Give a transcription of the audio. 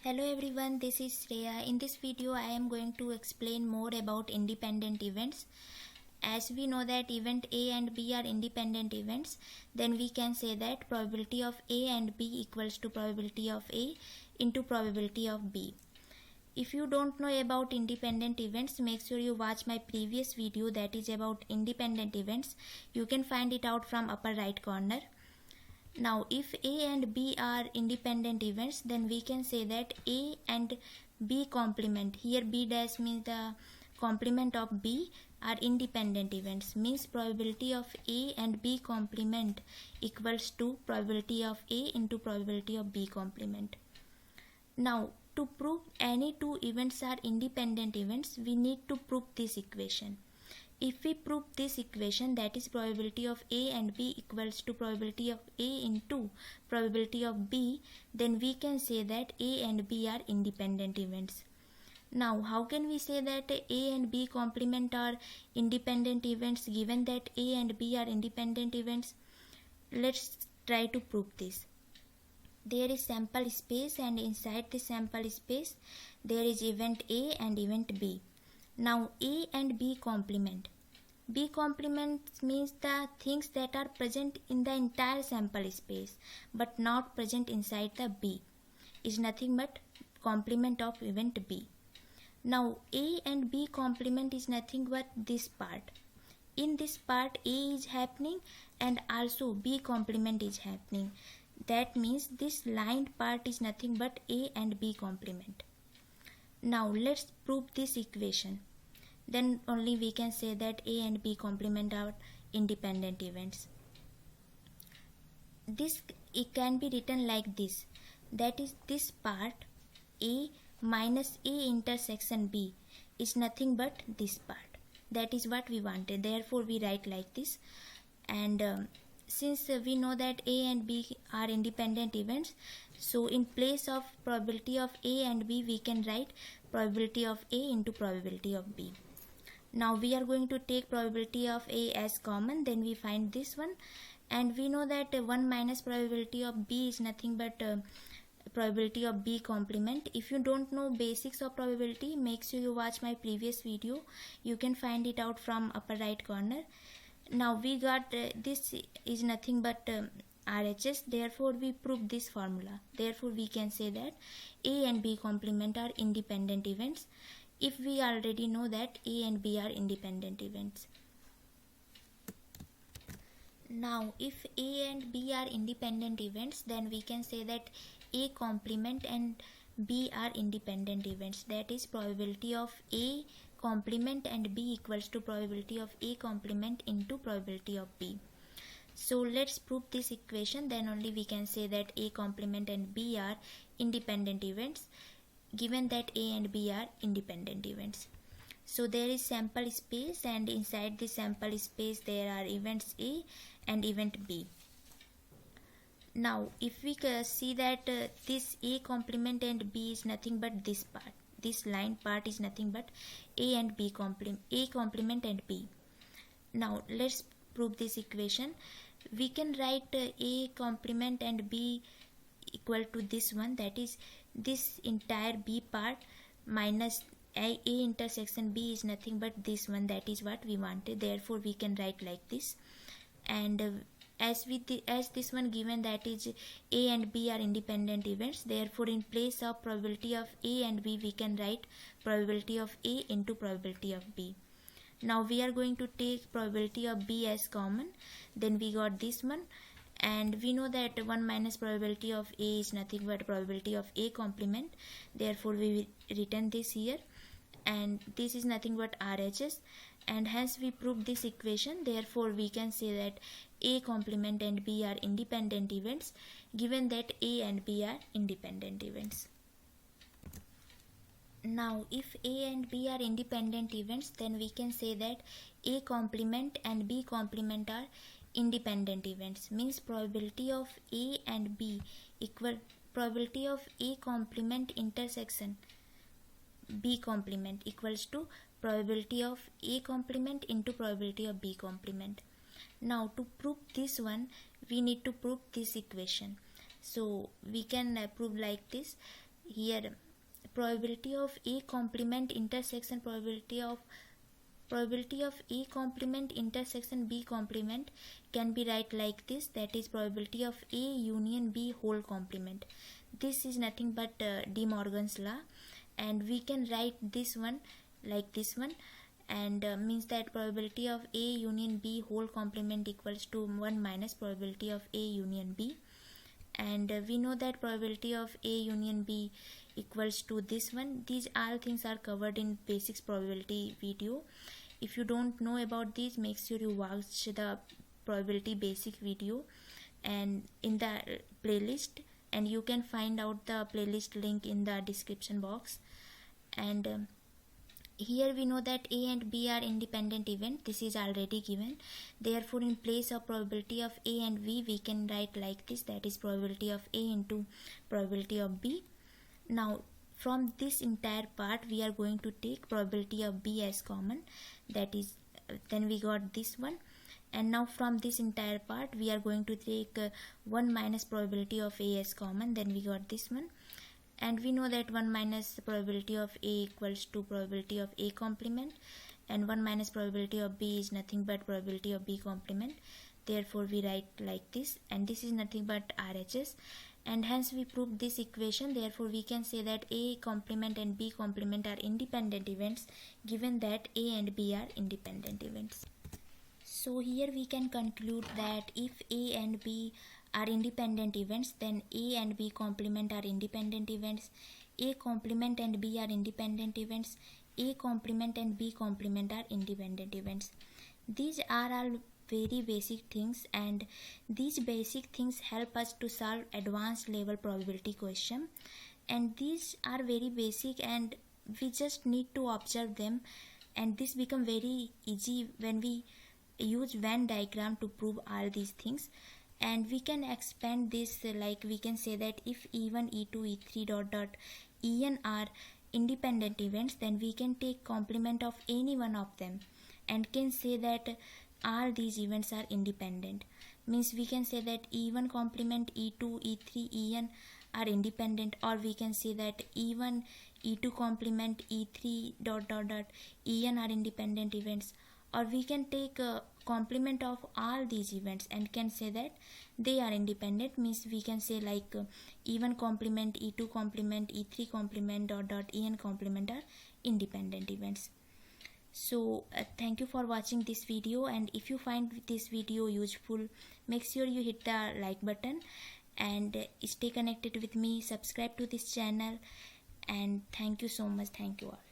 Hello everyone, this is Shreya. In this video I am going to explain more about independent events. As we know that event A and B are independent events, then we can say that probability of A and B equals to probability of A into probability of B. If you don't know about independent events, make sure you watch my previous video that is about independent events. You can find it out from upper right corner. Now if A and B are independent events, then we can say that A and B complement, here B dash means the complement of B, are independent events, means probability of A and B complement equals to probability of A into probability of B complement. Now to prove any two events are independent events, we need to prove this equation. If we prove this equation, that is probability of A and B equals to probability of A into probability of B, then we can say that A and B are independent events. Now how can we say that A and B complement are independent events given that A and B are independent events? Let's try to prove this. There is sample space, and inside the sample space there is event A and event B. Now A and B complement. B complement means the things that are present in the entire sample space but not present inside the B is nothing but complement of event B. Now A and B complement is nothing but this part. In this part A is happening and also B complement is happening. That means this lined part is nothing but A and B complement. Now let's prove this equation. Then only we can say that A and B complement are independent events. This it can be written like this. That is, this part A minus A intersection B is nothing but this part. That is what we wanted. Therefore we write like this. And since we know that A and B are independent events, so in place of probability of A and B we can write probability of A into probability of B. Now we are going to take probability of A as common, then we find this one, and we know that 1 minus probability of B is nothing but probability of B complement. If you don't know basics of probability, make sure you watch my previous video. You can find it out from upper right corner. Now we got this is nothing but RHS, therefore we prove this formula. Therefore we can say that A and B complement are independent events if we already know that A and B are independent events. Now if A and B are independent events, then we can say that A complement and B are independent events. That is, probability of A complement and B equals to probability of A complement into probability of B. So let's prove this equation, then only we can say that A complement and B are independent events given that A and B are independent events. So there is sample space, and inside the sample space there are events A and event B. Now if we see that this A complement and B is nothing but this part, this line part is nothing but A and B complement, A complement and B. Now let's prove this equation. We can write A complement and B equal to this one, that is, this entire B part minus A intersection B is nothing but this one. That is what we wanted. Therefore we can write like this. And as this one given, that is A and B are independent events, therefore in place of probability of A and B we can write probability of A into probability of B. Now we are going to take probability of B as common, then we got this one, and we know that 1 minus probability of A is nothing but probability of A complement, therefore we written this here, and this is nothing but RHS, and hence we prove this equation. Therefore we can say that A complement and B are independent events given that A and B are independent events. Now if A and B are independent events, then we can say that A complement and B complement are independent events, means probability of A and B equal probability of A complement intersection B complement equals to probability of A complement into probability of B complement. Now to prove this one, we need to prove this equation. So we can prove like this. here probability of A complement intersection probability of A complement intersection B complement can be write like this, that is probability of A union B whole complement. This is nothing but De Morgan's law, and we can write this one like this one, and means that probability of A union B whole complement equals to 1 minus probability of A union B. And we know that probability of A union B equals to this one. These all things are covered in basics probability video. If you don't know about these, make sure you watch the probability basic video and in the playlist, and you can find out the playlist link in the description box. And here we know that A and B are independent event. This is already given. Therefore, in place of probability of A and B, we can write like this, that is probability of A into probability of B. Now, from this entire part, we are going to take probability of B as common. That is, then we got this one. And now from this entire part, we are going to take 1 minus probability of A as common. Then we got this one. And we know that 1 minus probability of A equals to probability of A complement, and 1 minus probability of B is nothing but probability of B complement. Therefore, we write like this, and this is nothing but RHS. And hence we prove this equation. Therefore, we can say that A complement and B complement are independent events, given that A and B are independent events. So here we can conclude that if A and B are independent events, then A and B complement are independent events. A complement and B are independent events. A complement and B complement are independent events. These are all very basic things, and these basic things help us to solve advanced level probability question. And these are very basic, and we just need to observe them, and this become very easy when we use Venn diagram to prove all these things. And we can expand this, like we can say that if E1, E2, E3 ... En are independent events, then we can take complement of any one of them and can say that all these events are independent. Means we can say that E1 complement, E2, E3, En are independent, or we can say that E1, E2 complement, E3 ... En are independent events, or we can take a complement of all these events and can say that they are independent. Means we can say like E1 complement, E2 complement, E3 complement ... En complement are independent events. So thank you for watching this video, and if you find this video useful, make sure you hit the like button and stay connected with me, subscribe to this channel, and thank you so much. Thank you all.